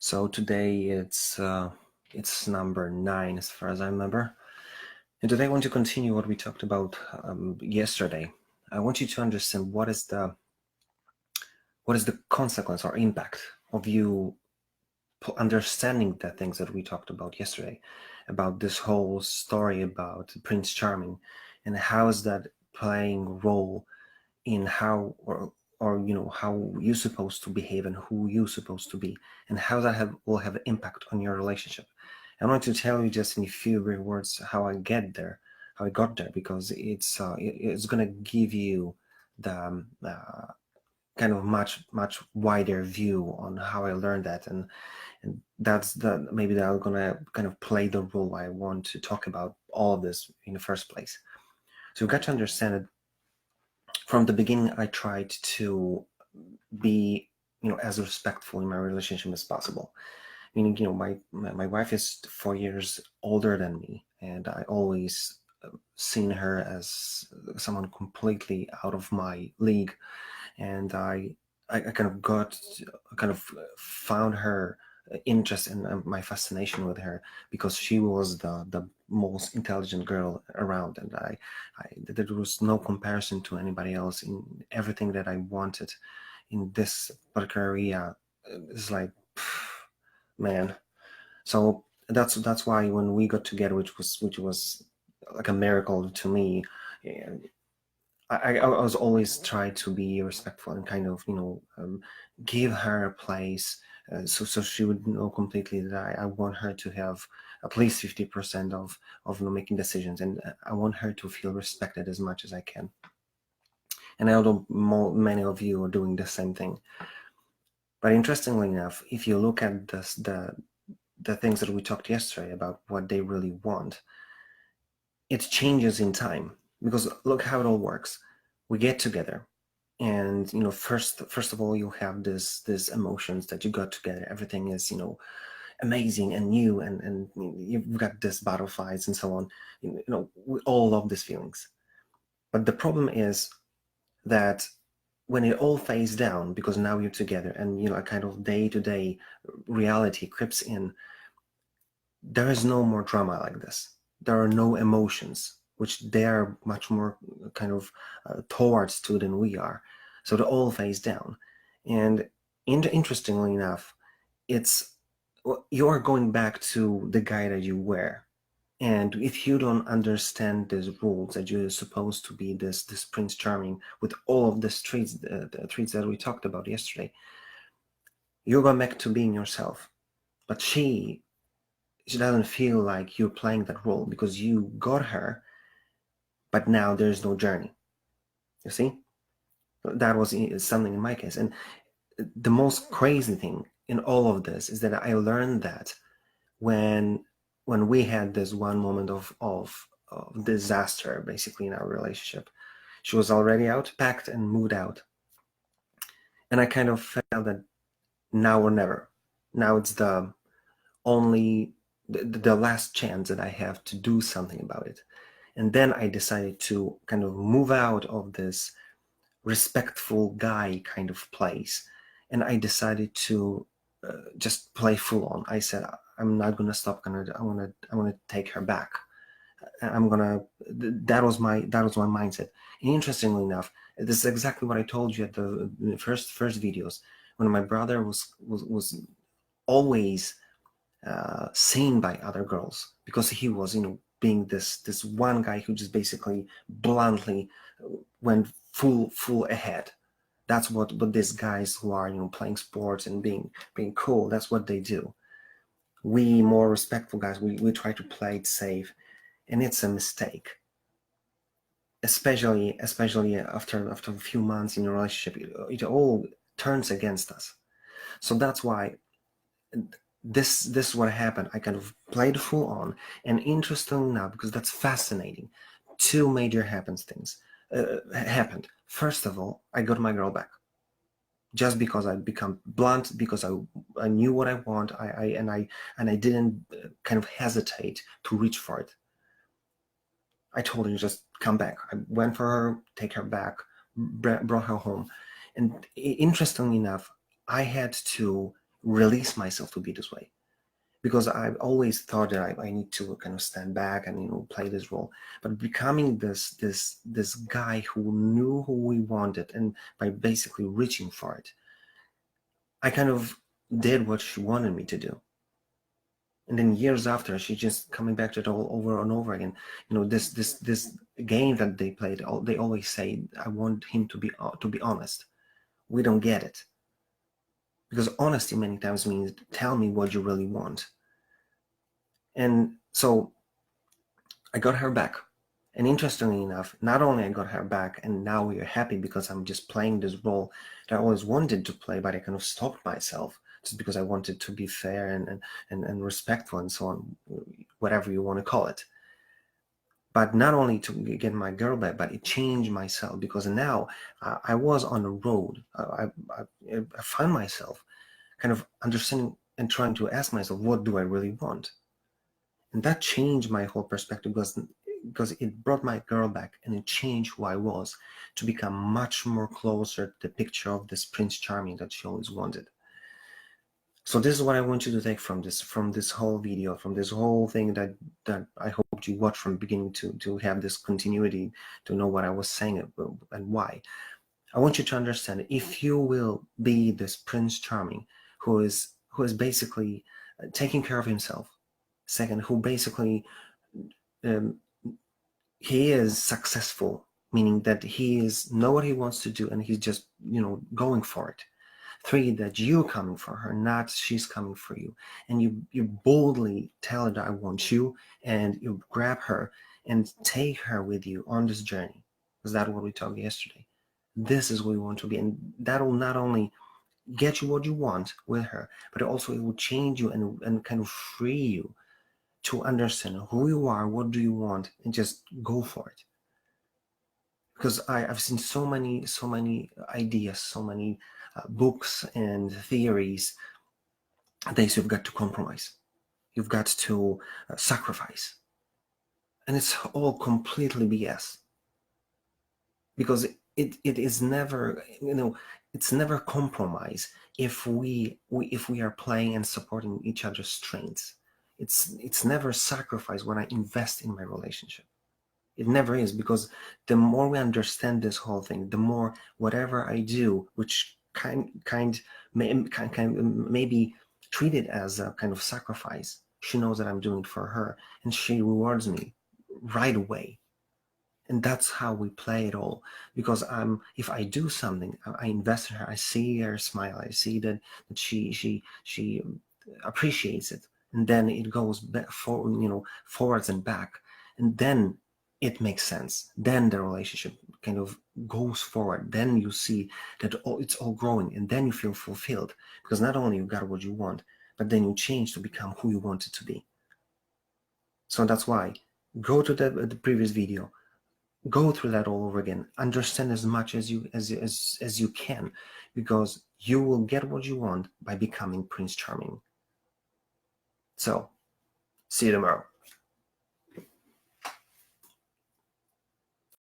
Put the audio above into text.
So today it's number 9 as far as I remember. And today I want to continue what we talked about yesterday. I want you to understand what is the consequence or impact of you understanding the things that we talked about yesterday, about this whole story about Prince Charming, and how is that playing role in how or how you're supposed to behave and who you're supposed to be, and how that will have an impact on your relationship. I want to tell you just in a few brief words how I got there, because it's gonna give you the kind of much wider view on how I learned that, and that's the maybe that I'm gonna kind of play the role I want to talk about all of this in the first place. So you've got to understand that from the beginning I tried to be as respectful in my relationship as possible, meaning my wife is 4 years older than me, and I always seen her as someone completely out of my league. And I kind of found her interest in my fascination with her because she was the most intelligent girl around, and there was no comparison to anybody else in everything that I wanted in this particular area. It's like, man. So that's why when we got together, which was like a miracle to me, and I was always trying to be respectful and kind of give her a place, so she would know completely that I want her to have at least 50% of making decisions, and I want her to feel respected as much as I can. And I know many of you are doing the same thing. But interestingly enough, if you look at the things that we talked yesterday about what they really want, it changes in time, because look how it all works. We get together, and first of all, you have this emotions that you got together. Everything is amazing and new, and you've got this butterflies and so on. We all love these feelings. But the problem is that when it all fades down, because now you're together and a kind of day-to-day reality creeps in, there is no more drama like this. There are no emotions, which they are much more kind of towards to than we are. So the all fades down. And interestingly enough, it's you are going back to the guy that you were. And if you don't understand these rules that you're supposed to be this Prince Charming with all of the traits that we talked about yesterday, you're going back to being yourself. But she doesn't feel like you're playing that role because you got her, but now there's no journey. You see, that was something in my case. And the most crazy thing in all of this is that I learned that when we had this one moment of disaster, basically, in our relationship. She was already out, packed and moved out, and I kind of felt that now or never. Now it's the last chance that I have to do something about it. And then I decided to kind of move out of this respectful guy kind of place, and I decided to just play full on. I said, I'm not gonna stop. I want to take her back. I'm gonna. That was my mindset. And interestingly enough, this is exactly what I told you at the first videos, when my brother was always seen by other girls, because he was being this one guy who just basically bluntly went full ahead. That's what these guys who are playing sports and being cool, that's what they do. We more respectful guys, we try to play it safe, and it's a mistake, especially after a few months in a relationship. It all turns against us. So that's why this is what happened. I kind of played full on, and interestingly enough, because that's fascinating, two major things happened. First of all, I got my girl back, just because I become blunt, because I knew what I want. I didn't kind of hesitate to reach for it. I told her, just come back. I went for her, take her back, brought her home. And interestingly enough, I had to release myself to be this way. Because I've always thought that I need to kind of stand back and, you know, play this role. But becoming this guy who knew who he wanted, and by basically reaching for it, I kind of did what she wanted me to do. And then years after, she just coming back to it all over and over again. You know, this game that they played. They always say, "I want him to be honest." We don't get it, because honesty many times means tell me what you really want. And so I got her back. And interestingly enough, not only I got her back, and now we are happy because I'm just playing this role that I always wanted to play, but I kind of stopped myself just because I wanted to be fair and respectful and so on, whatever you want to call it. But not only to get my girl back, but it changed myself, because now I was on a road. I found myself kind of understanding and trying to ask myself, what do I really want? And that changed my whole perspective, because it brought my girl back, and it changed who I was, to become much more closer to the picture of this Prince Charming that she always wanted. So this is what I want you to take from this whole video, from this whole thing that I hope you watch from beginning to have this continuity, to know what I was saying and why. I want you to understand, if you will be this Prince Charming who is basically taking care of himself. Second, who basically he is successful, meaning that he is know what he wants to do, and he's just, you know, going for it. 3, that you're coming for her, not she's coming for you, and you boldly tell her that I want you, and you grab her and take her with you on this journey, because that's what we talked yesterday. This is what we want to be, and that will not only get you what you want with her, but also it will change you and kind of free you to understand who you are, what do you want, and just go for it. Because I've seen so many ideas, so many books and theories that you've got to compromise, you've got to sacrifice, and it's all completely BS. Because it is never, you know, it's never compromise if we are playing and supporting each other's strengths. It's never sacrifice when I invest in my relationship. It never is, because the more we understand this whole thing, the more whatever I do, which may be treated as a kind of sacrifice, she knows that I'm doing it for her, and she rewards me right away. And that's how we play it all. Because if I do something, I invest in her, I see her smile, I see that she appreciates it, and then it goes back forwards and back, and then it makes sense. Then the relationship kind of goes forward. Then you see that it's all growing, and then you feel fulfilled, because not only you got what you want, but then you change to become who you wanted to be. So that's why, go to the previous video, go through that all over again, understand as much as you can, because you will get what you want by becoming Prince Charming. So see you tomorrow.